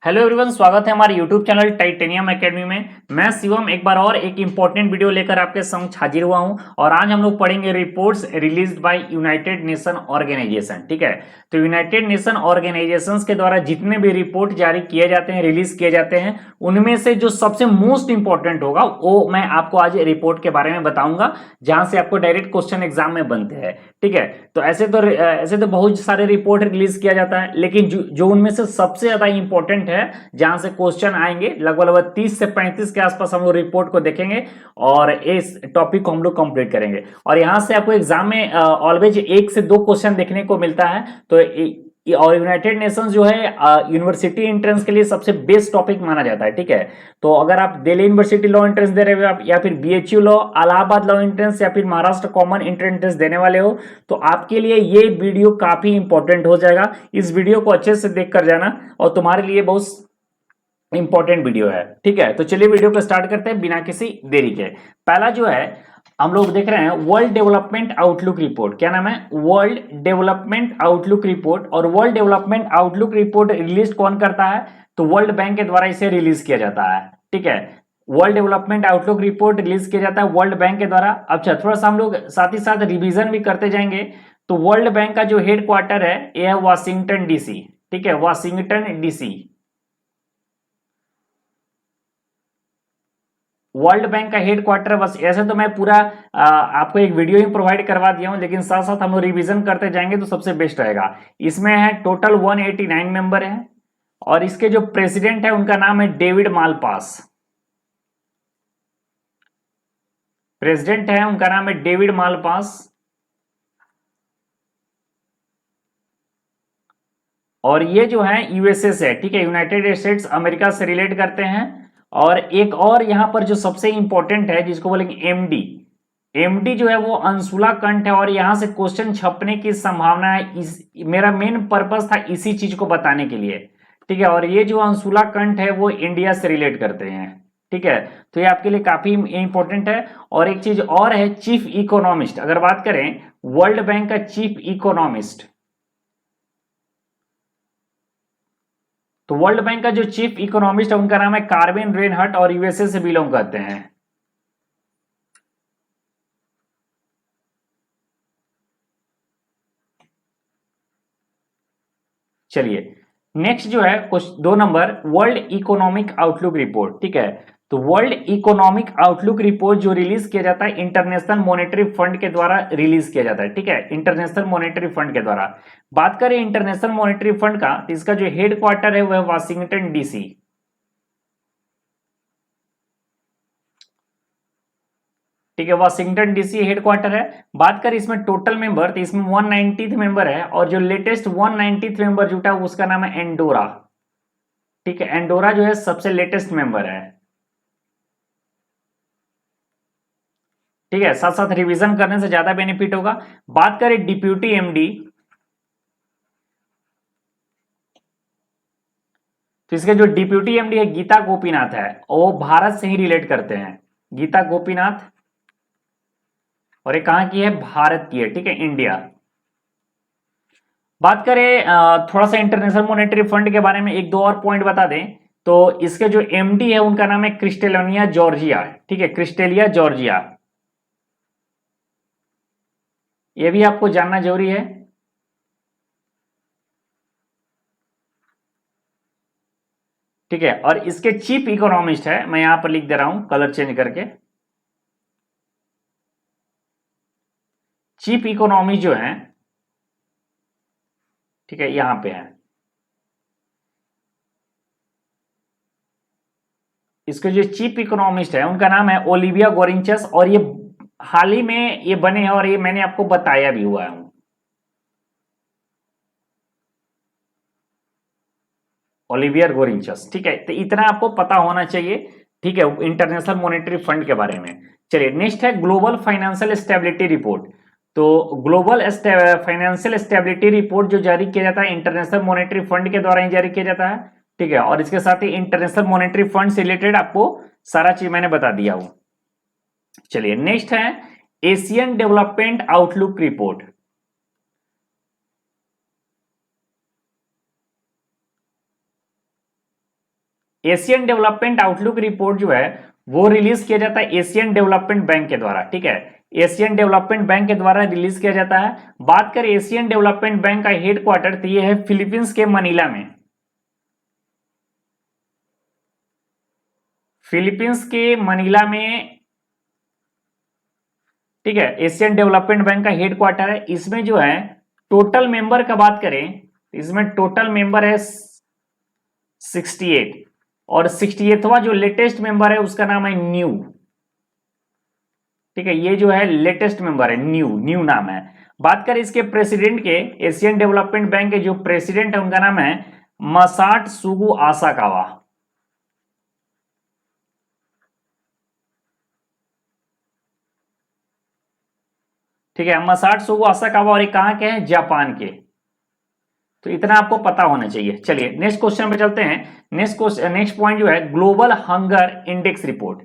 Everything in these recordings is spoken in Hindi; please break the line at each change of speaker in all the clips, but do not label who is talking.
हेलो एवरीवन, स्वागत है हमारे यूट्यूब चैनल टाइटेनियम एकेडमी में। मैं शिवम एक बार और एक इंपॉर्टेंट वीडियो लेकर आपके समक्ष हाजिर हुआ हूं और आज हम लोग पढ़ेंगे reports released by United Nation Organisation. ठीक है, तो यूनाइटेड नेशन ऑर्गेनाइजेशंस के द्वारा जितने भी रिपोर्ट जारी किए जाते हैं, रिलीज किए जाते हैं, उनमें से जो सबसे मोस्ट इंपॉर्टेंट होगा वो मैं आपको आज रिपोर्ट के बारे में बताऊंगा, जहां से आपको डायरेक्ट क्वेश्चन एग्जाम में बनते हैं। ठीक है, तो ऐसे तो बहुत सारे रिपोर्ट रिलीज किया जाता है, लेकिन जो उनमें से सबसे ज्यादा इंपॉर्टेंट है, जहां से क्वेश्चन आएंगे, लगभग 30 से 35 के आसपास हम लोग रिपोर्ट को देखेंगे और इस टॉपिक को हम लोग कंप्लीट करेंगे। और यहां से आपको एग्जाम में ऑलवेज 1 से 2 क्वेश्चन देखने को मिलता है। तो और यूनाइटेड नेशंस जो है यूनिवर्सिटी एंट्रेंस के लिए सबसे बेस्ट टॉपिक माना जाता है। ठीक है, तो अगर आप दिल्ली यूनिवर्सिटी लॉ एंट्रेंस दे रहे हो आप, या फिर BHU law, Allahabad law entrance, या फिर महाराष्ट्र कॉमन एंट्रेंस देने वाले हो, तो आपके लिए ये वीडियो काफी इंपॉर्टेंट हो जाएगा। इस वीडियो को अच्छे से देख कर जाना और तुम्हारे लिए बहुत इंपॉर्टेंट वीडियो है। ठीक है, तो चलिए वीडियो को स्टार्ट करते हैं बिना किसी देरी के। पहला जो है हम लोग देख रहे हैं वर्ल्ड डेवलपमेंट आउटलुक रिपोर्ट। क्या नाम है? World development outlook report. और world development outlook report release कौन करता है? तो वर्ल्ड बैंक के द्वारा इसे रिलीज किया जाता है। ठीक है, world development outlook report release किया जाता है वर्ल्ड बैंक के द्वारा। अच्छा, थोड़ा सा हम लोग साथ ही साथ रिवीजन भी करते जाएंगे। तो वर्ल्ड बैंक का जो हेड क्वार्टर है यह है वाशिंगटन डीसी। ठीक है, वाशिंगटन डीसी। वर्ल्ड बैंक का हेड क्वार्टर, बस ऐसे तो मैं पूरा आपको एक वीडियो ही प्रोवाइड करवा दिया हूं, लेकिन साथ साथ हम लोग रिवीजन करते जाएंगे तो सबसे बेस्ट रहेगा। इसमें है टोटल 189 मेंबर है और इसके जो प्रेसिडेंट है उनका नाम है डेविड मालपास। प्रेसिडेंट है उनका नाम है डेविड मालपास। और ये जो है यूएसए से है। ठीक है, यूनाइटेड स्टेट्स अमेरिका से रिलेट करते हैं। और एक और यहां पर जो सबसे इंपॉर्टेंट है जिसको बोलेंगे एमडी। एमडी जो है वो अंशुला कंठ है और यहां से क्वेश्चन छपने की संभावना है। मेरा मेन पर्पस था इसी चीज को बताने के लिए। ठीक है, और ये जो अंशुला कंठ है वो इंडिया से रिलेट करते हैं। ठीक है, तो ये आपके लिए काफी इंपॉर्टेंट है। और एक चीज और है, चीफ इकोनॉमिस्ट। अगर बात करें वर्ल्ड बैंक का चीफ इकोनॉमिस्ट, तो वर्ल्ड बैंक का जो चीफ इकोनॉमिस्ट है उनका नाम है कार्बिन रेनहट और यूएसए से बिलोंग करते हैं। चलिए नेक्स्ट जो है कुछ 2 number, world economic outlook report. ठीक है, तो वर्ल्ड इकोनॉमिक आउटलुक रिपोर्ट जो रिलीज किया जाता है इंटरनेशनल मॉनेटरी फंड के द्वारा रिलीज किया जाता है। ठीक है, इंटरनेशनल मॉनेटरी फंड के द्वारा। बात करें इंटरनेशनल मॉनेटरी फंड का, तो इसका जो हेड क्वार्टर है वह वाशिंगटन डीसी। ठीक है, वाशिंगटन डीसी हेडक्वार्टर है। बात करें इसमें टोटल मेंबर, तो इसमें 190th मेंबर है और जो लेटेस्ट 190th मेंबर जुटा है उसका नाम है एंडोरा। ठीक है, एंडोरा जो है सबसे लेटेस्ट मेंबर है। ठीक है, साथ साथ रिवीजन करने से ज्यादा बेनिफिट होगा। बात करें डिप्यूटी एमडी, तो इसके जो डिप्यूटी एमडी है गीता गोपीनाथ है, वो भारत से ही रिलेट करते हैं। गीता गोपीनाथ, और ये कहां की है? भारत की है। ठीक है, इंडिया। बात करें थोड़ा सा इंटरनेशनल मॉनेटरी फंड के बारे में, एक दो और पॉइंट बता दें, तो इसके जो एमडी है उनका नाम है क्रिस्टेलिया जॉर्जिया। ठीक है, क्रिस्टेलिया जॉर्जिया, ये भी आपको जानना जरूरी है। ठीक है, और इसके चीफ इकोनॉमिस्ट है, मैं यहां पर लिख दे रहा हूं कलर चेंज करके। चीफ इकोनॉमी जो है, ठीक है, यहां पे है। इसके जो चीफ इकोनॉमिस्ट है उनका नाम है ओलिविया गोरिंचस, और ये हाल ही में ये बने हैं और ये मैंने आपको बताया भी हुआ है। ओलिवियर गोरिंचस। ठीक है, तो इतना आपको पता होना चाहिए। ठीक है, इंटरनेशनल मॉनेटरी फंड के बारे में। चलिए नेक्स्ट है ग्लोबल फाइनेंशियल स्टेबिलिटी रिपोर्ट। तो ग्लोबल फाइनेंशियल स्टेबिलिटी रिपोर्ट जो जारी किया जाता है इंटरनेशनल मॉनेटरी फंड के द्वारा ही जारी किया जाता है। ठीक है, और इसके साथ ही इंटरनेशनल मॉनेटरी फंड से रिलेटेड आपको सारा चीज मैंने बता दिया हूं। चलिए नेक्स्ट है Asian development outlook report. Asian development outlook report जो है वो रिलीज किया जाता है एशियन डेवलपमेंट बैंक के द्वारा, ठीक है, एशियन डेवलपमेंट बैंक के द्वारा रिलीज किया जाता है। बात करें एशियन डेवलपमेंट बैंक का हेडक्वार्टर, तो ये है फिलीपींस के मनीला में, फिलीपींस के मनीला में, ठीक है, एशियन डेवलपमेंट बैंक का हेडक्वार्टर है। इसमें जो है टोटल मेंबर का बात करें, इसमें टोटल मेंबर है 68 और 68वां जो लेटेस्ट मेंबर है उसका नाम है न्यू, ठीक है, ये जो है लेटेस्ट मेंबर है, न्यू नाम है। बात करें इसके प्रेसिडेंट के, एशियन डेवलपमेंट बैंक के जो प्रेसिडेंट है उनका नाम है मासाटसुगु आसाकावा, ठीक है, मासाटसुगु आसाकावा, और ये कहां के हैं, जापान के। तो इतना आपको पता होना चाहिए। चलिए नेक्स्ट क्वेश्चन पे चलते हैं। नेक्स्ट पॉइंट जो है ग्लोबल हंगर इंडेक्स रिपोर्ट,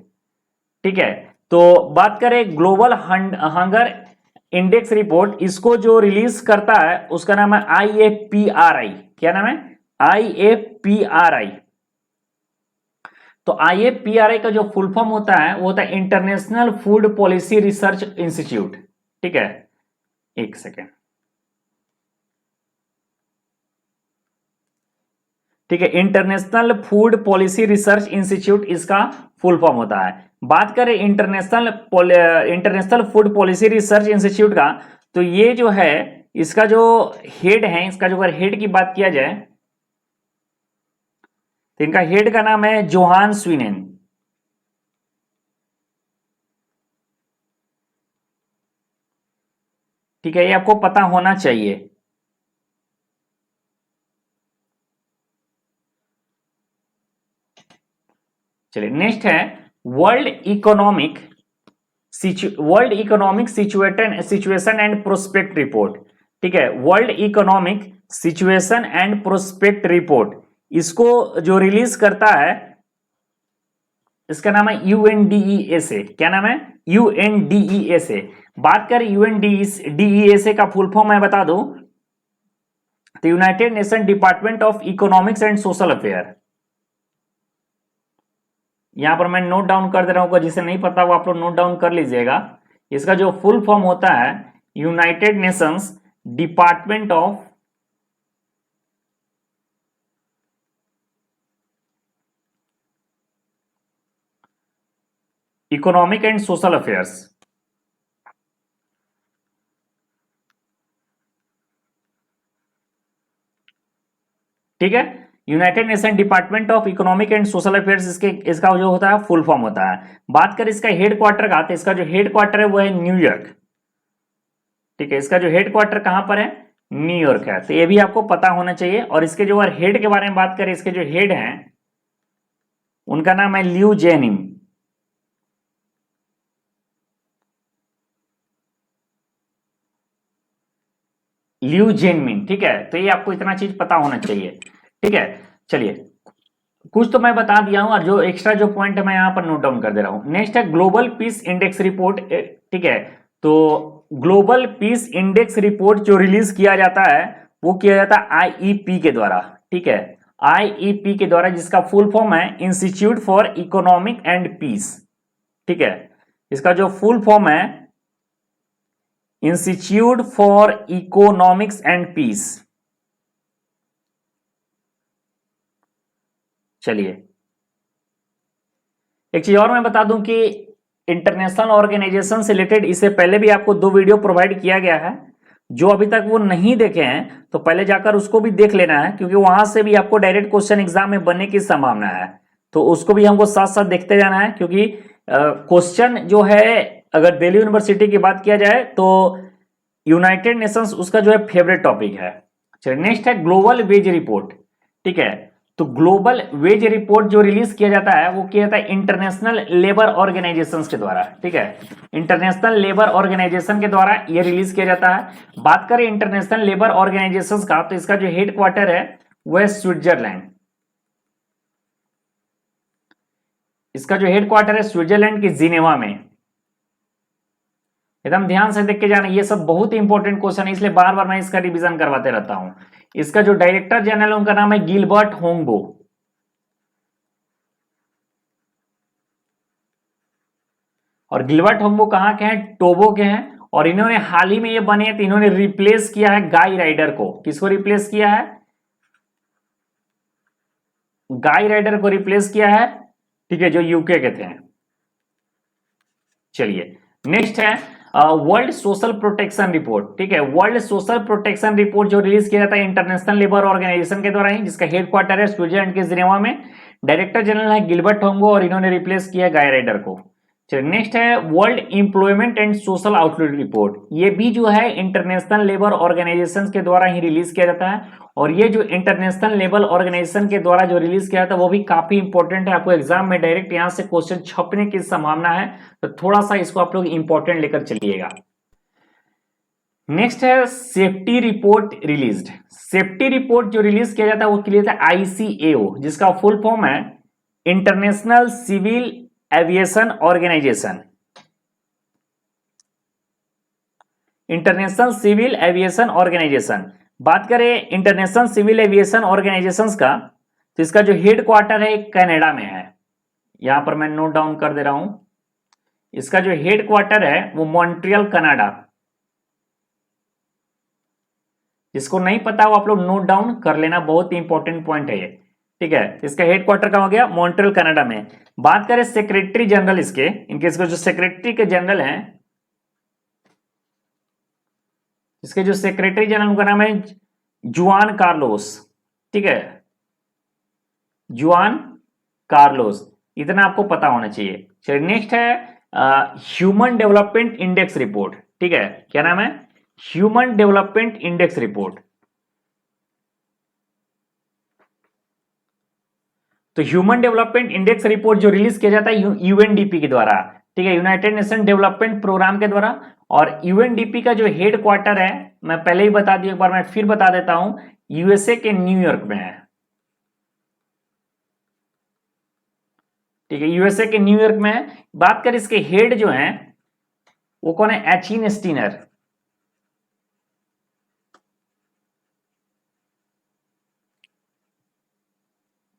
ठीक है। तो बात करें ग्लोबल हंगर इंडेक्स रिपोर्ट, इसको जो रिलीज करता है उसका नाम है IFPRI। क्या नाम है, IFPRI। तो IFPRI का जो फुल फॉर्म होता है वो होता है international food policy research institute, ठीक है, एक सेकेंड, ठीक है, international food policy research institute इसका फुल फॉर्म होता है। बात करें international food policy research institute का, तो ये जो है इसका जो हेड है, इसका जो अगर हेड की बात किया जाए तो इनका हेड का नाम है जोहान स्वीनेन, ठीक है, ये आपको पता होना चाहिए। चलिए नेक्स्ट है world economic situation and prospect report, ठीक है, world economic situation and prospect report, इसको जो रिलीज करता है इसका नाम है UNDESA। क्या नाम है, UNDESA। बात करें UNDESA का फुल फॉर्म मैं बता दूं तो United nation department of economics and social affair. यहां पर मैं नोट डाउन कर दे रहा हूं, जिसे नहीं पता वो आप लोग नोट डाउन कर लीजिएगा। इसका जो फुल फॉर्म होता है United Nations department of economic and social affairs, ठीक है, United nation department of economic and social affairs इसका जो होता है फुल फॉर्म होता है। बात करें इसका हेडक्वार्टर का, तो इसका जो हेडक्वार्टर है वो है न्यूयॉर्क, ठीक है, इसका जो हेडक्वार्टर कहां पर है, न्यूयॉर्क है। तो ये भी आपको पता होना चाहिए। और इसके जो हेड के बारे में बात करें, इसके जो हेड हैं उनका नाम है ल्यू जेनिम, ल्यू जेनमिन, ठीक है। तो ये आपको इतना चीज पता होना चाहिए, ठीक है। चलिए कुछ तो मैं बता दिया हूं और जो एक्स्ट्रा जो पॉइंट है मैं यहां पर नोट डाउन कर दे रहा हूं। नेक्स्ट है ग्लोबल पीस इंडेक्स रिपोर्ट, ठीक है। तो ग्लोबल पीस इंडेक्स रिपोर्ट जो रिलीज किया जाता है वो किया जाता है IEP के द्वारा, ठीक है, IEP के द्वारा, जिसका फुल फॉर्म है institute for economic and peace, ठीक है। इसका जो फुल फॉर्म है institute for economics and peace. चलिए एक चीज और मैं बता दूं कि इंटरनेशनल ऑर्गेनाइजेशन से रिलेटेड इससे पहले भी आपको 2 वीडियो प्रोवाइड किया गया है। जो अभी तक वो नहीं देखे हैं तो पहले जाकर उसको भी देख लेना है, क्योंकि वहां से भी आपको डायरेक्ट क्वेश्चन एग्जाम में बनने की संभावना है। तो उसको भी हमको साथ साथ देखते जाना है, क्योंकि क्वेश्चन जो है अगर दिल्ली यूनिवर्सिटी की बात किया जाए तो यूनाइटेड नेशंस उसका जो है फेवरेट टॉपिक है। चलिए नेक्स्ट है ग्लोबल वेज रिपोर्ट, ठीक है। तो ग्लोबल वेज रिपोर्ट जो रिलीज किया जाता है वो किया जाता है इंटरनेशनल लेबर ऑर्गेनाइजेशंस के द्वारा, ठीक है, इंटरनेशनल लेबर ऑर्गेनाइजेशन के द्वारा ये रिलीज किया जाता है। बात करें इंटरनेशनल लेबर ऑर्गेनाइजेशंस का, तो इसका जो हेडक्वार्टर है वो है स्विट्जरलैंड, इसका जो हेडक्वार्टर है स्विट्जरलैंड की जिनेवा में। एकदम ध्यान से देख के जाना, ये सब बहुत ही इंपॉर्टेंट क्वेश्चन है, इसलिए बार बार मैं इसका रिवीजन करवाते रहता हूं। इसका जो डायरेक्टर जनरल उनका नाम है गिलबर्ट होंगबो, और गिलबर्ट होम्बो कहाँ के हैं? टोगो के हैं। और इन्होंने हाल ही में ये बने हैं तो इन्होंने रिप्लेस किया है गाई राइडर को। किसको रिप्लेस किया है? गाई राइडर को रिप्लेस किया है, ठीक है, जो यूके के थे। चलिए नेक्स्ट है वर्ल्ड सोशल प्रोटेक्शन रिपोर्ट, ठीक है। वर्ल्ड सोशल प्रोटेक्शन रिपोर्ट जो रिलीज किया जाता है इंटरनेशनल लेबर ऑर्गेनाइजेशन के द्वारा ही, जिसका हेडक्वार्टर है स्विट्जरलैंड के जिनेवा में। डायरेक्टर जनरल है गिलबर्ट होम्बो और इन्होंने रिप्लेस किया गाय राइडर को। चलिए नेक्स्ट है world employment and social outlook report. ये भी जो है इंटरनेशनल लेबर ऑर्गेनाइजेशन के द्वारा ही रिलीज किया जाता है। और ये जो इंटरनेशनल लेबर ऑर्गेनाइजेशन के द्वारा जो रिलीज किया जाता है वो भी काफी इंपॉर्टेंट है। आपको एग्जाम में डायरेक्ट यहां से क्वेश्चन छपने की संभावना है, तो थोड़ा सा इसको आप लोग इंपॉर्टेंट लेकर चलिएगा। नेक्स्ट है safety report released. Safety report जो रिलीज किया जाता है वो किया जाता है ICAO, जिसका फुल फॉर्म है international civil aviation organisation. International civil aviation organisation. बात करें इंटरनेशनल सिविल एविएशन ऑर्गेनाइजेशंस का, तो इसका जो हेड क्वार्टर है कनाडा में है। यहां पर मैं नोट डाउन कर दे रहा हूं, इसका जो हेड क्वार्टर है वो मॉन्ट्रियल कनाडा। जिसको नहीं पता वो आप लोग नोट डाउन कर लेना, बहुत ही इंपॉर्टेंट पॉइंट है ये, ठीक है। इसका हेड क्वार्टर कहां हो गया? मॉन्ट्रियल कनाडा में। बात करें सेक्रेटरी जनरल इसके, इनके इसको जो सेक्रेटरी के जनरल हैं, इसके जो सेक्रेटरी जनरल उनका नाम है जुआन कार्लोस, ठीक है, जुआन कार्लोस। इतना आपको पता होना चाहिए। चलिए नेक्स्ट है ह्यूमन डेवलपमेंट इंडेक्स रिपोर्ट, ठीक है। क्या नाम है? Human development index report. तो ह्यूमन डेवलपमेंट इंडेक्स रिपोर्ट जो रिलीज किया जाता है यूएनडीपी के द्वारा, ठीक है, यूनाइटेड नेशन डेवलपमेंट प्रोग्राम के द्वारा। और यूएनडीपी का जो हेड क्वार्टर है, मैं पहले ही बता दिया, एक बार मैं फिर बता देता हूं, यूएसए के न्यूयॉर्क में है, ठीक है, यूएसए के न्यूयॉर्क में है। बात करें इसके हेड जो हैं वो कौन है? एचिन स्टीनर।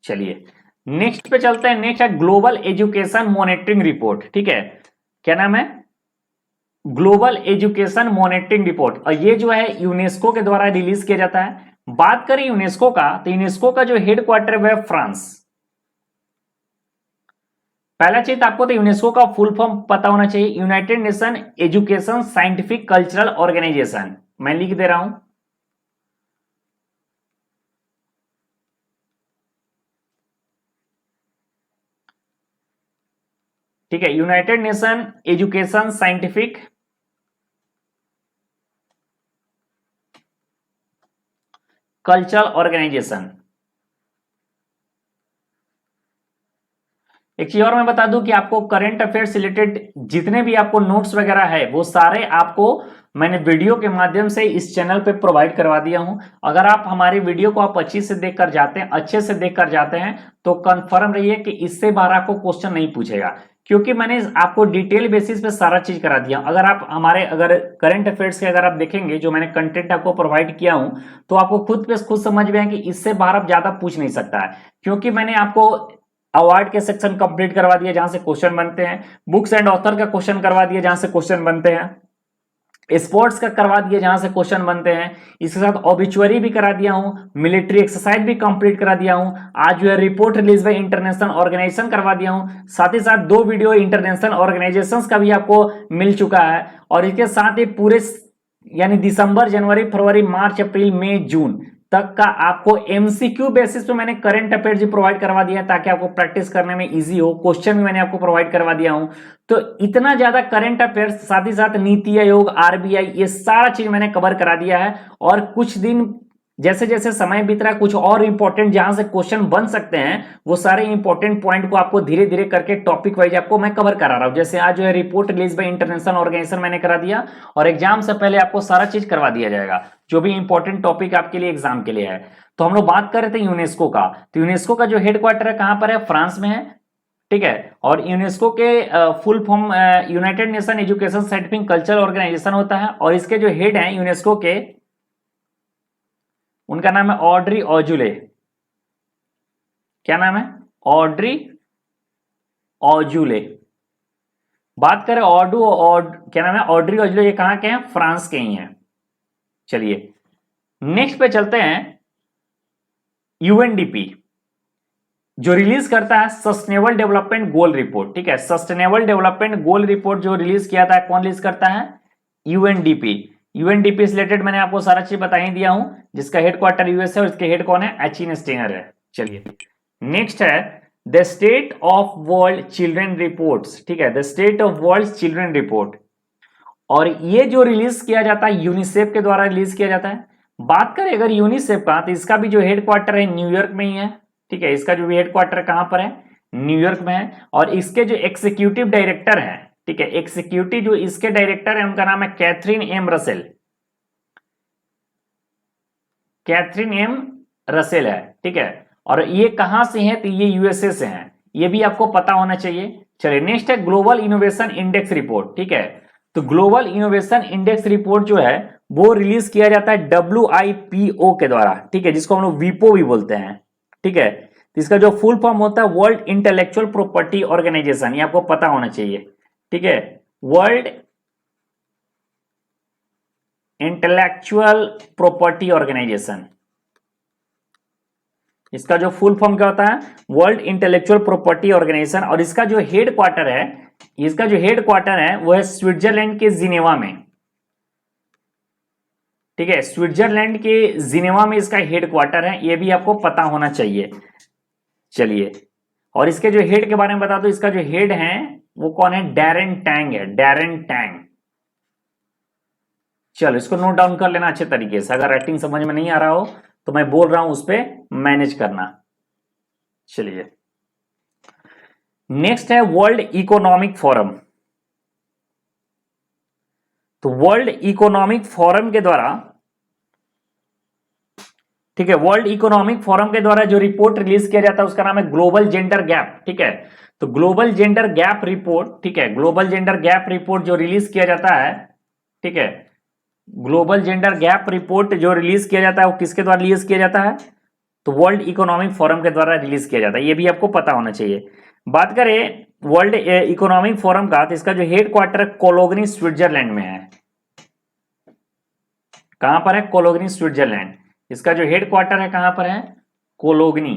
चलिए नेक्स्ट पे चलते हैं। नेक्स्ट है ग्लोबल एजुकेशन मॉनिटरिंग रिपोर्ट, ठीक है। क्या नाम है? Global education monitoring report. और ये जो है यूनेस्को के द्वारा रिलीज किया जाता है। बात करें यूनेस्को का, तो यूनेस्को का जो हेड क्वार्टर है फ्रांस। पहला चीज आपको तो यूनेस्को का फुल फॉर्म पता होना चाहिए, United Nation education scientific cultural organisation. मैं लिख दे रहा हूं, ठीक है, United Nation education scientific cultural organisation. एक चीज और मैं बता दूं कि आपको करंट अफेयर्स रिलेटेड जितने भी आपको नोट्स वगैरह है वो सारे आपको मैंने वीडियो के माध्यम से इस चैनल पे प्रोवाइड करवा दिया हूं। अगर आप हमारे वीडियो को आप अच्छे से देखकर जाते हैं तो कंफर्म रहिए कि इससे बाहर आपको क्वेश्चन नहीं पूछेगा, क्योंकि मैंने आपको डिटेल बेसिस पे सारा चीज करा दिया। अगर करंट अफेयर्स के अगर आप देखेंगे जो मैंने कंटेंट आपको प्रोवाइड किया हूं, तो आपको खुद समझ में आए कि इससे बाहर आप ज्यादा पूछ नहीं सकता है, क्योंकि मैंने आपको अवार्ड के सेक्शन कंप्लीट करवा दिया जहां से क्वेश्चन बनते हैं, बुक्स एंड ऑथर का क्वेश्चन करवा दिया जहां से क्वेश्चन बनते हैं, स्पोर्ट्स का करवा दिया जहां से क्वेश्चन बनते हैं, इसके साथ ऑबिचुअरी भी करा दिया हूं, मिलिट्री एक्सरसाइज भी कंप्लीट करा दिया हूं, आज जो है report release by international organisation करवा दिया हूं, साथ ही साथ 2 वीडियो इंटरनेशनल ऑर्गेनाइजेशंस का भी आपको मिल चुका है। और इसके साथ ही पूरे यानी दिसंबर, जनवरी, फरवरी, मार्च, अप्रैल, मई, जून तक का आपको एमसीक्यू बेसिस पे मैंने करंट अफेयर्स भी प्रोवाइड करवा दिया है, ताकि आपको प्रैक्टिस करने में इजी हो। क्वेश्चन भी मैंने आपको प्रोवाइड करवा दिया हूं। तो इतना ज्यादा करंट अफेयर्स, साथ ही साथ नीति आयोग, आरबीआई, ये सारा चीज मैंने कवर करा दिया है। और कुछ दिन जैसे जैसे समय बीत रहा है, कुछ और इंपॉर्टेंट जहां से क्वेश्चन बन सकते हैं वो सारे इंपॉर्टेंट पॉइंट को आपको धीरे धीरे करके टॉपिक वाइज आपको मैं कवर करा रहा हूं। जैसे आज जो है report release by international organisation मैंने करा दिया, और एग्जाम से पहले आपको सारा चीज करवा दिया जाएगा जो भी इंपॉर्टेंट टॉपिक आपके लिए एग्जाम के लिए है। तो हम लोग बात कर रहे थे यूनेस्को का, तो यूनेस्को का जो हेडक्वार्टर है कहां पर है? फ्रांस में है, ठीक है। और यूनेस्को के full form United Nation education scientific cultural organisation होता है। और इसके जो हेड हैं यूनेस्को के, उनका नाम है ऑड्री ऑजुले। क्या नाम है? Audrey Azoulay. बात करें क्या नाम है, ऑड्री ऑजलो, ये कहां के हैं, फ्रांस के ही हैं। चलिए नेक्स्ट पे चलते हैं। यूएनडीपी जो रिलीज करता है सस्टेनेबल डेवलपमेंट गोल रिपोर्ट, ठीक है, सस्टेनेबल डेवलपमेंट गोल रिपोर्ट जो रिलीज किया था, कौन रिलीज करता है, यूएनडीपी। यूएनडीपी से रिलेटेड मैंने आपको सारा चीज बता ही दिया हूं, जिसका हेडक्वार्टर यूएस है और इसके हेड कौन है, एचिन स्टेनर है। चलिए नेक्स्ट है the state of world children reports, ठीक है, the state of world children report, और ये जो रिलीज किया जाता है यूनिसेफ के द्वारा रिलीज किया जाता है। बात करें अगर यूनिसेफ का, तो इसका भी जो हेडक्वार्टर है न्यूयॉर्क में ही है, ठीक है, इसका जो भी हेडक्वार्टर कहां पर है, न्यूयॉर्क में है, और इसके जो एग्जीक्यूटिव डायरेक्टर है, ठीक है, एग्जीक्यूटिव जो इसके डायरेक्टर है उनका नाम है Catherine M Russell, Catherine M Russell है, ठीक है, और ये कहां से है, तो ये यूएसए से है, ये भी आपको पता होना चाहिए। चलिए नेक्स्ट है ग्लोबल इनोवेशन इंडेक्स रिपोर्ट, ठीक है, तो ग्लोबल इनोवेशन इंडेक्स रिपोर्ट जो है वो रिलीज किया जाता है WIPO के द्वारा, ठीक है, जिसको हम लोग वीपो भी बोलते हैं, ठीक है, तो इसका जो फुल फॉर्म होता है वर्ल्ड इंटेलेक्चुअल प्रॉपर्टी ऑर्गेनाइजेशन, ये आपको पता होना चाहिए, ठीक है, वर्ल्ड इंटेलेक्चुअल प्रॉपर्टी ऑर्गेनाइजेशन, इसका जो फुल फॉर्म क्या होता है, वर्ल्ड इंटेलेक्चुअल प्रॉपर्टी ऑर्गेनाइजेशन, और इसका जो हेड क्वार्टर है, इसका जो हेड क्वार्टर है वो है स्विट्जरलैंड के जिनेवा में, ठीक है, स्विट्जरलैंड के जिनेवा में इसका हेड क्वार्टर है, ये भी आपको पता होना चाहिए। चलिए, और इसके जो हेड के बारे में बता दो, इसका जो हेड है वो कौन है, डैरेन टैंग है, डैरेन टैंग। चलो इसको नोट डाउन कर लेना अच्छे तरीके से, अगर राइटिंग समझ में नहीं आ रहा हो तो मैं बोल रहा हूं उस पर मैनेज करना। चलिए नेक्स्ट है वर्ल्ड इकोनॉमिक फोरम, तो वर्ल्ड इकोनॉमिक फोरम के द्वारा, ठीक है, वर्ल्ड इकोनॉमिक फोरम के द्वारा जो रिपोर्ट रिलीज किया जाता है उसका नाम है ग्लोबल जेंडर गैप, ठीक है, तो ग्लोबल जेंडर गैप रिपोर्ट, ठीक है, ग्लोबल जेंडर गैप रिपोर्ट जो रिलीज किया जाता है, ठीक है, ग्लोबल जेंडर गैप रिपोर्ट जो रिलीज किया जाता है वो किसके द्वारा रिलीज किया जाता है, तो वर्ल्ड इकोनॉमिक फोरम के द्वारा रिलीज किया जाता है, ये भी आपको पता होना चाहिए। बात करें वर्ल्ड इकोनॉमिक फोरम का, तो इसका जो हेड क्वार्टर कोलोगनी स्विट्जरलैंड में है, कहां पर है, कोलोगनी स्विट्जरलैंड, इसका जो हेड क्वार्टर है कहां पर है, कोलोगनी,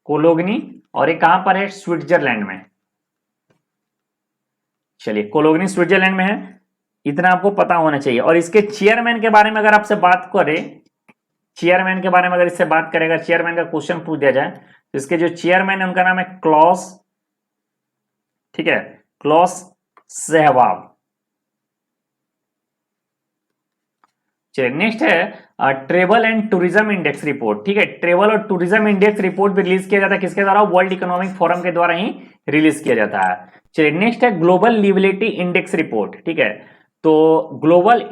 कोलोगनी, और ये कहां पर है, स्विट्जरलैंड में। चलिए कोलोगनी स्विट्जरलैंड में है, इतना आपको पता होना चाहिए। और इसके चेयरमैन के बारे में अगर आपसे बात करें, चेयरमैन के बारे में अगर इससे बात करेगा, चेयरमैन का क्वेश्चन पूछ दिया जाए, तो इसके जो चेयरमैन है उनका नाम है क्लॉस, ठीक है, क्लॉस सहवाग। चलिए नेक्स्ट है travel and tourism index report, ठीक है, ट्रेवल और टूरिज्म इंडेक्स रिपोर्ट भी रिलीज किया जाता है किसके द्वारा, वर्ल्ड इकोनॉमिक फोरम के द्वारा ही रिलीज किया जाता है। चलिए नेक्स्ट है ग्लोबल लिविलिटी इंडेक्स रिपोर्ट, ठीक है, तो ग्लोबल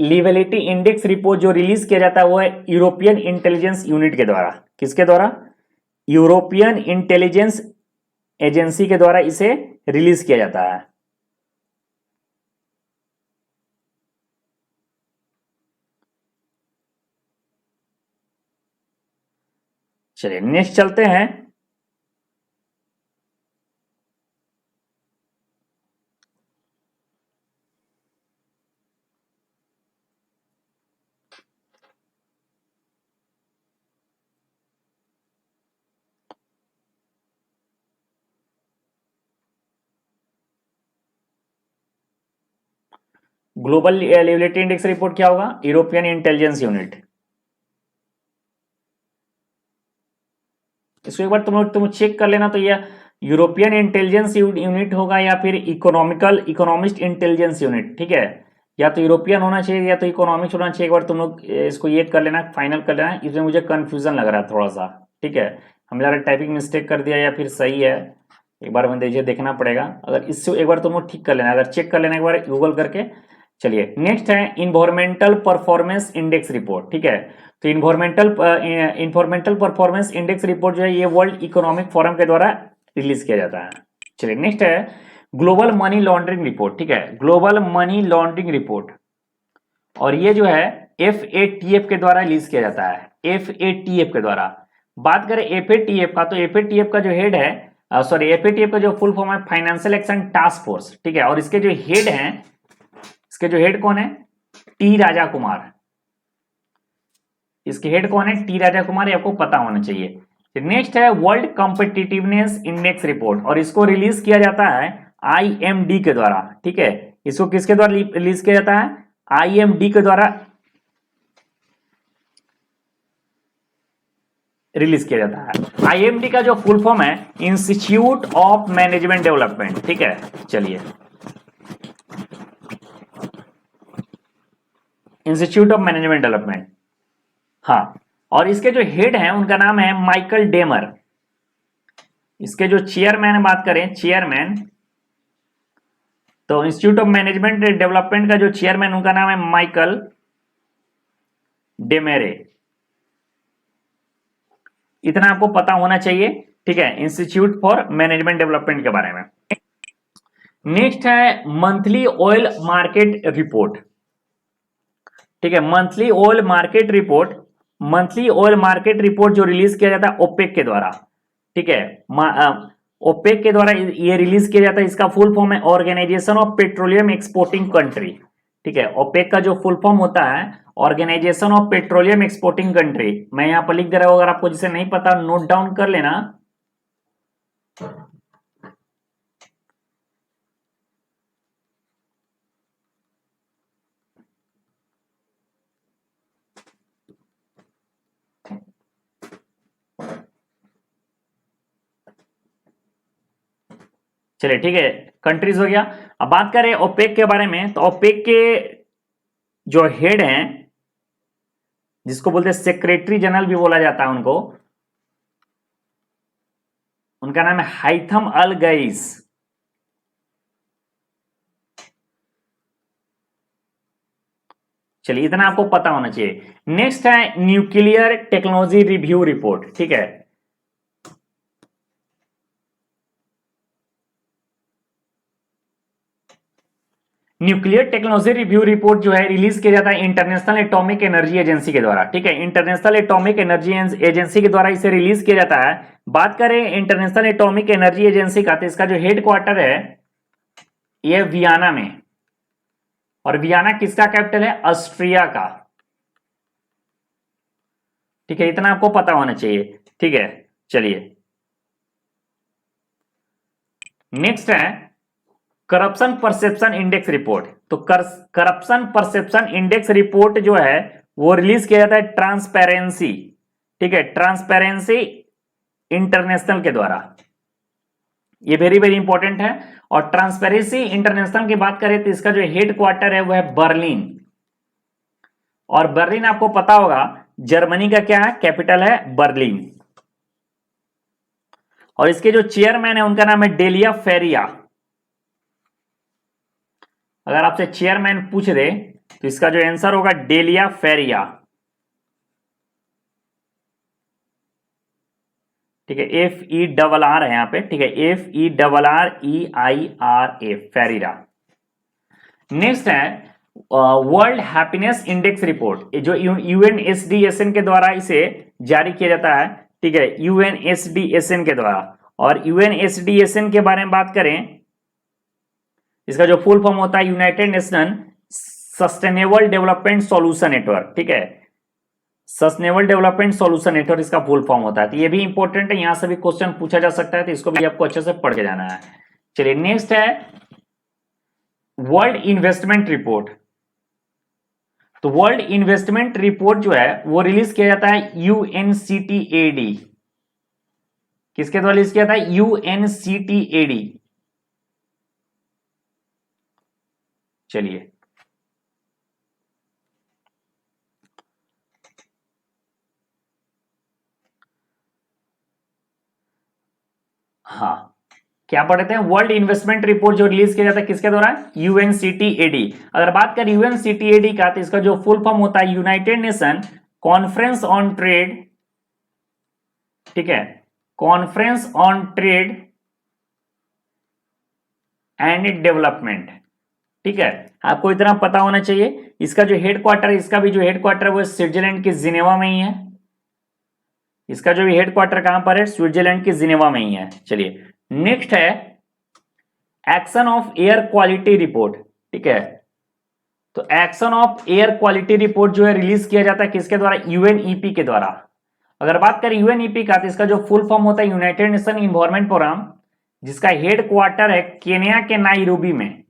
लिविलिटी इंडेक्स रिपोर्ट जो रिलीज किया जाता है वो है यूरोपियन इंटेलिजेंस यूनिट के द्वारा, किसके द्वारा, यूरोपियन इंटेलिजेंस एजेंसी के द्वारा इसे रिलीज किया जाता है। चलिए नेक्स्ट चलते हैं। ग्लोबल लिविलिटी इंडेक्स रिपोर्ट क्या होगा, यूरोपियन इंटेलिजेंस यूनिट। इसको एक बार तुम चेक कर लेना, तो ये यूरोपियन इंटेलिजेंस यूनिट होगा या फिर इकोनॉमिस्ट इंटेलिजेंस यूनिट, ठीक है, या तो यूरोपियन होना चाहिए या तो इकोनॉमिक्स होना चाहिए। एक बार तुम लोग इसको ये कर लेना, फाइनल कर लेना, इसमें मुझे कंफ्यूजन लग रहा है थोड़ा सा, ठीक है, हमें लग रहा है टाइपिंग मिस्टेक कर दिया या फिर सही है, एक बार मुझे देखना पड़ेगा। अगर इससे एक बार तुम लोग ठीक कर लेना, अगर चेक कर लेना एक बार गूगल करके। चलिए नेक्स्ट है इन्वायरमेंटल परफॉर्मेंस इंडेक्स रिपोर्ट, ठीक है, तो इन्वायरमेंटल परफॉर्मेंस इंडेक्स रिपोर्ट जो है ये वर्ल्ड इकोनॉमिक फोरम के द्वारा रिलीज किया जाता है। चलिए नेक्स्ट है ग्लोबल मनी लॉन्ड्रिंग रिपोर्ट, ठीक है, ग्लोबल मनी लॉन्ड्रिंग रिपोर्ट, और ये जो है FATF के द्वारा रिलीज किया जाता है, FATF के द्वारा। बात करें FATF का, तो FATF का जो हेड है सॉरी एफएटीएफ का जो फुल फॉर्म है फाइनेंशियल एक्शन टास्क फोर्स, ठीक है। और इसके जो हेड हैं, इसके जो हेड कौन है, टी राजा कुमार। इसके हेड कौन है, टी राजा कुमार, ये आपको पता होना चाहिए। नेक्स्ट है वर्ल्ड कॉम्पिटिटिवनेस इंडेक्स रिपोर्ट, और इसको रिलीज किया जाता है आईएमडी के द्वारा, ठीक है। इसको किसके द्वारा रिलीज किया जाता है, आईएमडी के द्वारा रिलीज किया जाता है। आईएमडी का जो फुल फॉर्म है इंस्टीट्यूट ऑफ मैनेजमेंट डेवलपमेंट, ठीक है। चलिए, इंस्टीट्यूट ऑफ मैनेजमेंट डेवलपमेंट, हाँ। और इसके जो हेड हैं उनका नाम है माइकल डेमर। इसके जो चेयरमैन बात करें, चेयरमैन, तो इंस्टीट्यूट ऑफ मैनेजमेंट डेवलपमेंट का जो चेयरमैन उनका नाम है माइकल डेमेरे। इतना आपको पता होना चाहिए, ठीक है, इंस्टीट्यूट फॉर मैनेजमेंट डेवलपमेंट के बारे में। नेक्स्ट है मंथली ऑयल मार्केट रिपोर्ट, ठीक है। Monthly oil market report, monthly oil market report जो रिलीज किया जाता है ओपेक के द्वारा, ठीक है। ओपेक के द्वारा ये रिलीज किया जाता है। इसका फुल फॉर्म है organisation of petroleum exporting country, ठीक है। ओपेक का जो फुल फॉर्म होता है organisation of petroleum exporting country. मैं यहां पर लिख दे रहा हूं, अगर आपको जिसे नहीं पता नोट डाउन कर लेना। चलिए, ठीक है, कंट्रीज हो गया। अब बात करें ओपेक के बारे में, तो ओपेक के जो हेड हैं, जिसको बोलते हैं सेक्रेटरी जनरल भी बोला जाता है उनको, उनका नाम है हाइथम अल गईस। चलिए, इतना आपको पता होना चाहिए। नेक्स्ट है न्यूक्लियर टेक्नोलॉजी रिव्यू रिपोर्ट, ठीक है। न्यूक्लियर टेक्नोलॉजी रिव्यू रिपोर्ट जो है रिलीज किया जाता है इंटरनेशनल एटॉमिक एनर्जी एजेंसी के द्वारा, ठीक है। इंटरनेशनल एटॉमिक एनर्जी एजेंसी के द्वारा इसे रिलीज किया जाता है। बात करें इंटरनेशनल एटॉमिक एनर्जी एजेंसी का, तो इसका जो हेड क्वार्टर है ये वियना में, और वियना किसका कैपिटल है, ऑस्ट्रिया का, ठीक है। इतना आपको पता होना चाहिए, ठीक है। चलिए, नेक्स्ट है करप्शन परसेप्शन इंडेक्स रिपोर्ट। तो करप्शन परसेप्शन इंडेक्स रिपोर्ट जो है वो रिलीज किया जाता है ट्रांसपेरेंसी, ठीक है, ट्रांसपेरेंसी इंटरनेशनल के द्वारा। ये वेरी वेरी इंपॉर्टेंट है। और ट्रांसपेरेंसी इंटरनेशनल की बात करें तो इसका जो हेड क्वार्टर है वो है बर्लिन, और बर्लिन आपको पता होगा जर्मनी का क्या है, कैपिटल है बर्लिन। और इसके जो चेयरमैन है उनका नाम है डेलिया फेरिया। अगर आपसे चेयरमैन पूछ दे तो इसका जो आंसर होगा डेलिया फेरिया, ठीक है। FERR है यहां पे, ठीक है, FERREIRA, फेरिरा। नेक्स्ट है वर्ल्ड हैप्पीनेस इंडेक्स रिपोर्ट, जो UNSDSN के द्वारा इसे जारी किया जाता है, ठीक है, UNSDSN के द्वारा। और UNSDSN के बारे में बात करें, इसका जो फुल फॉर्म होता है United nation sustainable development solution network, ठीक है। सस्टेनेबल डेवलपमेंट सॉल्यूशन नेटवर्क इसका फुल फॉर्म होता है। तो ये भी इंपॉर्टेंट है, यहां से भी क्वेश्चन पूछा जा सकता है, तो इसको भी आपको अच्छे से पढ़ के जाना है। चलिए, नेक्स्ट है वर्ल्ड इन्वेस्टमेंट रिपोर्ट। तो वर्ल्ड इन्वेस्टमेंट रिपोर्ट जो है वो रिलीज किया जाता है UNCTAD। किसके द्वारा रिलीज किया था, UNCTAD। चलिए, हाँ, क्या पढ़ते हैं, वर्ल्ड इन्वेस्टमेंट रिपोर्ट जो रिलीज किया जाता है किसके द्वारा, UNCTAD। अगर बात करें UNCTAD का, तो इसका जो फुल फॉर्म होता है United nation conference on trade, ठीक है, conference on trade and development, ठीक है। आपको इतना पता होना चाहिए। इसका जो हेड क्वार्टर है, इसका भी जो हेड क्वार्टर है वो स्विट्जरलैंड के जिनेवा में ही है। इसका जो भी हेड क्वार्टर कहां पर है, स्विट्जरलैंड के जिनेवा में ही है। चलिए, नेक्स्ट है action of air quality report. ठीक है, तो action of air quality report जो है रिलीज किया जाता है किसके द्वारा? यूएनईपी के द्वारा। अगर बात करें यूएनईपी का, तो इसका जो फुल फॉर्म होता है यूनाइटेड नेशन इन्वायरमेंट प्रोग्राम, जिसका हेड क्वार्टर है केन्या के नाइरोबी में।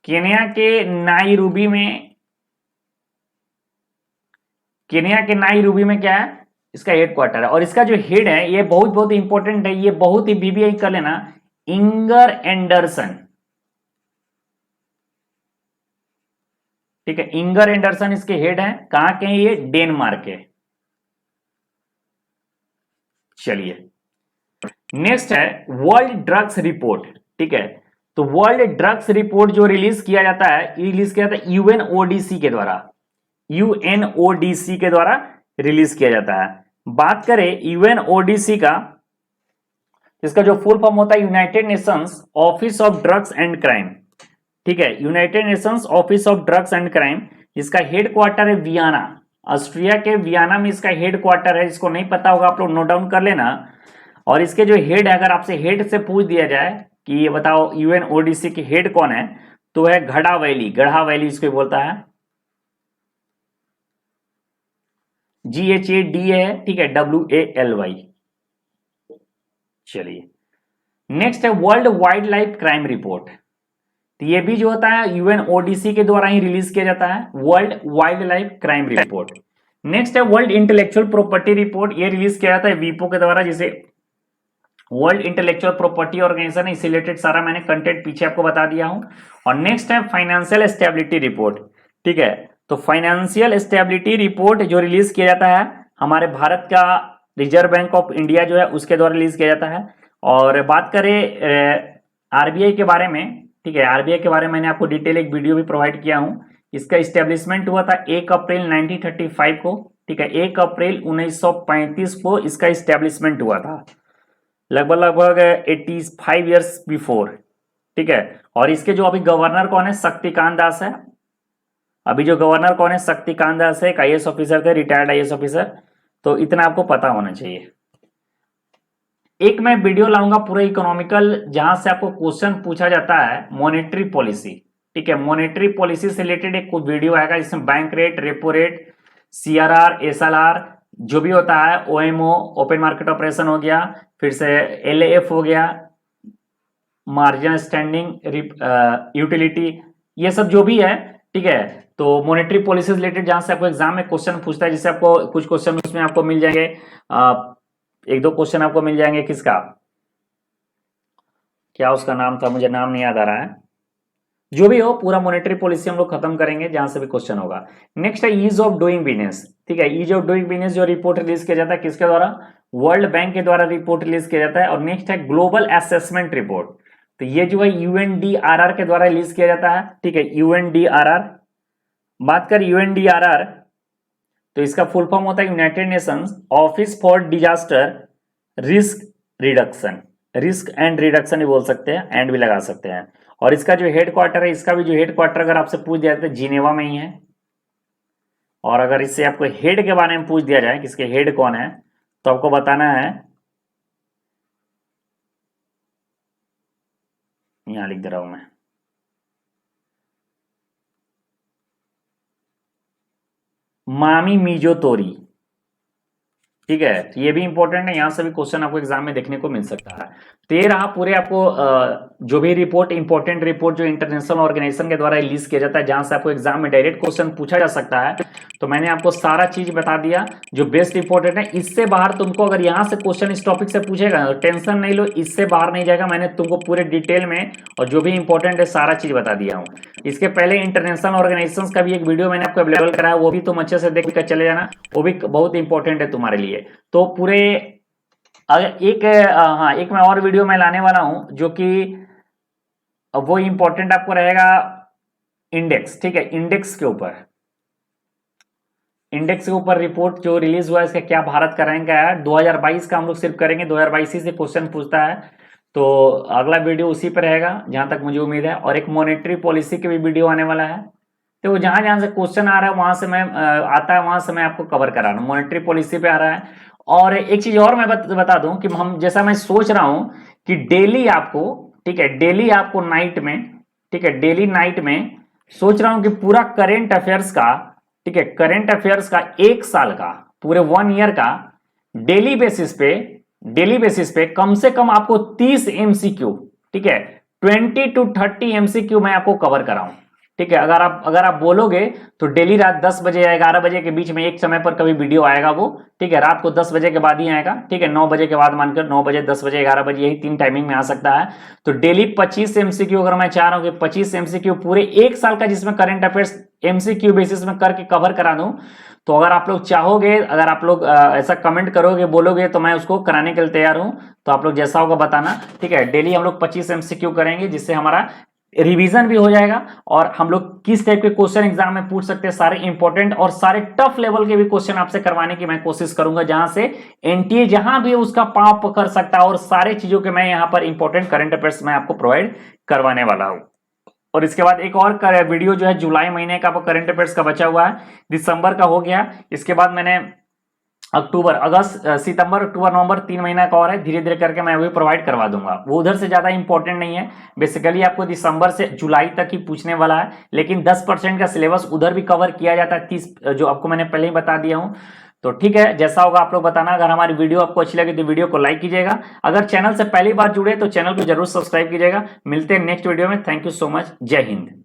केन्या के नाइरोबी में, केन्या के नाइरोबी में क्या है? इसका हेड क्वार्टर है। और इसका जो हेड है ये बहुत बहुत इंपॉर्टेंट है, ये बहुत ही बीबीआई कर लेना, इंगर एंडरसन। ठीक है, इंगर एंडरसन इसके हेड हैं। कहां के हैं ये? डेनमार्क के। चलिए नेक्स्ट है वर्ल्ड ड्रग्स रिपोर्ट। ठीक है, तो वर्ल्ड ड्रग्स रिपोर्ट जो रिलीज किया जाता है, रिलीज किया जाता है यूएनओडीसी के द्वारा। यूएनओडीसी के द्वारा रिलीज किया जाता है। बात करें यूएनओडीसी का, इसका जो फुल फॉर्म होता है United Nations office of drugs and crime. ठीक है, United Nations office of drugs and crime, इसका हेड क्वार्टर है वियना, ऑस्ट्रिया के वियना में इसका हेड क्वार्टर है। इसको नहीं पता होगा आप लोग नोट डाउन कर लेना। और इसके जो हेड है, अगर आपसे हेड से पूछ दिया जाए कि ये बताओ यूएनओडीसी के हेड कौन है, तो है गढ़ा वैली। गढ़ा वैली इसको बोलता है, GHAD है। ठीक है, WALY। चलिए नेक्स्ट है world wild life crime report. तो ये भी जो होता है यूएनओडीसी के द्वारा ही रिलीज किया जाता है, world wild life crime report. Next है वर्ल्ड इंटेलेक्चुअल प्रॉपर्टी रिपोर्ट, ये रिलीज किया जाता है वीपो के द्वारा, जिसे वर्ल्ड इंटेलेक्चुअल प्रॉपर्टी ऑर्गेनाइजेशन। इससे रिलेटेड सारा मैंने कंटेंट पीछे आपको बता दिया हूं। और नेक्स्ट है फाइनेंशियल स्टेबिलिटी रिपोर्ट। ठीक है, तो फाइनेंशियल स्टेबिलिटी रिपोर्ट जो रिलीज किया जाता है हमारे भारत का रिजर्व बैंक ऑफ इंडिया जो है उसके द्वारा रिलीज किया जाता है। और बात करें आरबीआई के बारे में, ठीक है, आरबीआई के बारे में मैंने आपको डिटेल एक वीडियो भी प्रोवाइड किया हूं। इसका स्टेब्लिशमेंट हुआ था 1 अप्रैल 1935 को। ठीक है, 1 अप्रैल 1935 को इसका स्टेब्लिशमेंट हुआ था, लगभग 85 ईयर्स बिफोर। ठीक है, और इसके जो अभी गवर्नर कौन है? शक्तिकांत दास है। अभी जो गवर्नर कौन है? शक्तिकांत दास है, एक आईएएस ऑफिसर थे, रिटायर्ड आईएएस ऑफिसर। तो इतना आपको पता होना चाहिए। एक मैं वीडियो लाऊंगा पूरा इकोनॉमिकल, जहां से आपको क्वेश्चन पूछा जाता है मॉनेटरी पॉलिसी। ठीक है, मॉनेटरी पॉलिसी से रिलेटेड एक वीडियो आएगा जिसमें bank rate, repo rate, CRR, SLR जो भी होता है, ओएमओ ओपन मार्केट ऑपरेशन हो गया, फिर से एलएएफ हो गया, मार्जिन स्टैंडिंग यूटिलिटी, ये सब जो भी है। ठीक है, तो मॉनेटरी पॉलिसी से रिलेटेड जहां से आपको एग्जाम में क्वेश्चन पूछता है, जिससे आपको कुछ क्वेश्चन उसमें आपको मिल जाएंगे, एक दो क्वेश्चन आपको मिल जाएंगे। किसका, क्या उसका नाम था, मुझे नाम नहीं याद आ रहा है। जो भी हो, पूरा मॉनेटरी पॉलिसी हम लोग खत्म करेंगे जहां से भी क्वेश्चन होगा। नेक्स्ट है ईज ऑफ डूइंग बिजनेस। ठीक है, ईज ऑफ डूइंग बिजनेस जो रिपोर्ट रिलीज किया जाता है किसके द्वारा? वर्ल्ड बैंक के द्वारा रिपोर्ट रिलीज किया जाता है। और नेक्स्ट है ग्लोबल असेसमेंट रिपोर्ट, तो ये जो है यूएनडीआरआर के द्वारा रिलीज किया जाता है। ठीक है, यूएनडीआरआर। बात कर यूएनडीआरआर, तो इसका फुल फॉर्म होता है United Nations office for disaster risk reduction. Risk and reduction ही बोल सकते हैं, एंड भी लगा सकते हैं। और इसका जो हेड क्वार्टर है, इसका भी जो हेड क्वार्टर अगर आपसे पूछ दिया जाए तो जिनेवा में ही है। और अगर इससे आपको हेड के बारे में पूछ दिया जाए, किसके हेड कौन है, तो आपको बताना है, यहां लिख दे रहा हूं मैं, मामी मिजो तोरी। ठीक है, तो ये भी इंपॉर्टेंट है, यहां से भी क्वेश्चन आपको एग्जाम में देखने को मिल सकता है। तो ये रहा पूरे आपको जो भी रिपोर्ट, इंपॉर्टेंट रिपोर्ट जो इंटरनेशनल ऑर्गेनाइजेशन के द्वारा रिलीज किया जाता है, जहां से आपको एग्जाम में डायरेक्ट क्वेश्चन पूछा जा सकता है। तो मैंने आपको सारा चीज बता दिया जो बेस्ट इंपॉर्टेंट है। इससे बाहर तुमको अगर यहाँ से क्वेश्चन इस टॉपिक से पूछेगा तो टेंशन नहीं लो, इससे बाहर नहीं जाएगा। मैंने तुमको पूरे डिटेल में और जो भी इंपॉर्टेंट है सारा चीज बता दिया हूँ। इसके पहले इंटरनेशनल ऑर्गेनाइजेशन का भी एक वीडियो मैंने आपको अवेलेबल कराया, वो भी तुम अच्छे से देख कर चले जाना, वो भी बहुत इंपॉर्टेंट है तुम्हारे लिए। तो पूरे अगर एक मैं और वीडियो में लाने वाला हूं जो कि वो इंपॉर्टेंट आपको रहेगा इंडेक्स। ठीक है, इंडेक्स के ऊपर, इंडेक्स के ऊपर रिपोर्ट जो रिलीज हुआ है, इसका क्या भारत का रैंक आया 2022 का हम लोग सिर्फ करेंगे, 2022 से क्वेश्चन पूछता है। तो अगला वीडियो उसी पर रहेगा जहां तक मुझे उम्मीद है। और एक मॉनेटरी पॉलिसी के भी वीडियो आने वाला है, तो जहां जहां से क्वेश्चन आ रहा है वहां से मैं आता है, वहां से मैं आपको कवर करा रहा हूं। मॉनेटरी पॉलिसी पे आ रहा है। और एक चीज और मैं बता दूं कि हम, जैसा मैं सोच रहा हूं कि डेली आपको, ठीक है, डेली आपको नाइट में, ठीक है, डेली नाइट में सोच रहा हूं कि पूरा करंट अफेयर्स का, ठीक है, करंट अफेयर्स का 1 साल का, पूरे 1 ईयर का डेली बेसिस पे कम से कम आपको 30 एमसीक्यू, ठीक है, 20 to 30 एमसीक्यू मैं आपको कवर कराऊं। ठीक है, अगर आप बोलोगे तो डेली रात 10 बजे या 11 बजे के बीच में एक समय पर कभी वीडियो आएगा वो, ठीक है, रात को 10 बजे के बाद ही आएगा, ठीक है, 9 बजे के बाद, मानकर 9 बजे, 10 बजे, 11 बजे, यही 3 टाइमिंग में आ सकता है। तो डेली 25 एमसीक्यू अगर मैं चाह रहा हूं कि 25 एमसीक्यू पूरे 1 साल का, जिसमें करंट अफेयर्स एमसीक्यू बेसिस में करके कवर करा दूं, तो अगर आप लोग चाहोगे, अगर आप लोग ऐसा कमेंट करोगे, बोलोगे, तो मैं उसको कराने के लिए तैयार हूं। तो आप लोग जैसा होगा बताना, ठीक है। डेली हम लोग 25 एमसीक्यू करेंगे, जिससे हमारा रिवीजन भी हो जाएगा और हम लोग किस टाइप के क्वेश्चन एग्जाम में पूछ सकते हैं, सारे इंपॉर्टेंट और सारे टफ लेवल के भी क्वेश्चन आपसे करवाने की मैं कोशिश करूंगा, जहां से एनटीए जहां भी उसका पांव पकड़ सकता है, और सारे चीजों के मैं यहां पर इंपॉर्टेंट करंट अफेयर्स मैं आपको प्रोवाइड करवाने वाला हूं। और इसके बाद एक और वीडियो जो है जुलाई महीने का करंट अफेयर्स का बचा हुआ है, दिसंबर का हो गया। इसके बाद मैंने अक्टूबर, अगस्त, सितंबर, अक्टूबर, नवंबर, 3 महीना का और है, धीरे धीरे करके मैं वही प्रोवाइड करवा दूंगा। वो उधर से ज्यादा इंपॉर्टेंट नहीं है, बेसिकली आपको दिसंबर से जुलाई तक ही पूछने वाला है, लेकिन 10% का सिलेबस उधर भी कवर किया जाता है, 30 जो आपको मैंने पहले ही बता दिया हूं। तो ठीक है, जैसा होगा आप लोग बताना। अगर हमारी वीडियो आपको अच्छी लगी तो वीडियो को लाइक कीजिएगा, अगर चैनल से पहली बार जुड़े तो चैनल को जरूर सब्सक्राइब कीजिएगा। मिलते हैं नेक्स्ट वीडियो में। थैंक यू सो मच, जय हिंद।